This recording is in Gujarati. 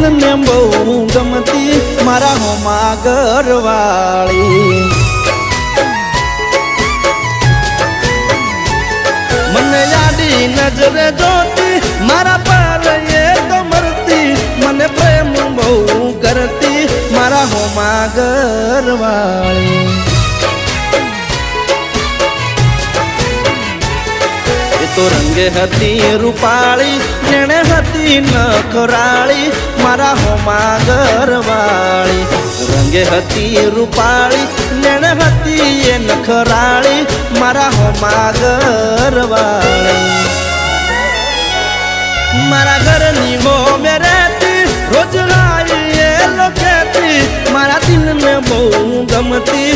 દિલને બહુ ગમતી મારા હોમા ઘરવાળી મને યાદી નજરે જોતી મારા પર એ તો મરતી મને પ્રેમ બહુ કરતી મારા હોમા ઘરવાળી તો રંગે હતી રૂપાળી જેણે હતી નખરાળી મારા હોમા ઘરવાળી રંગે હતી રૂપાળી જેણે હતી એ નખરાળી મારા હોમા ઘરવાળી મારા ઘરની હોમે રહેતી રોજ લાવી એ લોકેતી મારા દિલને બહુ ગમતી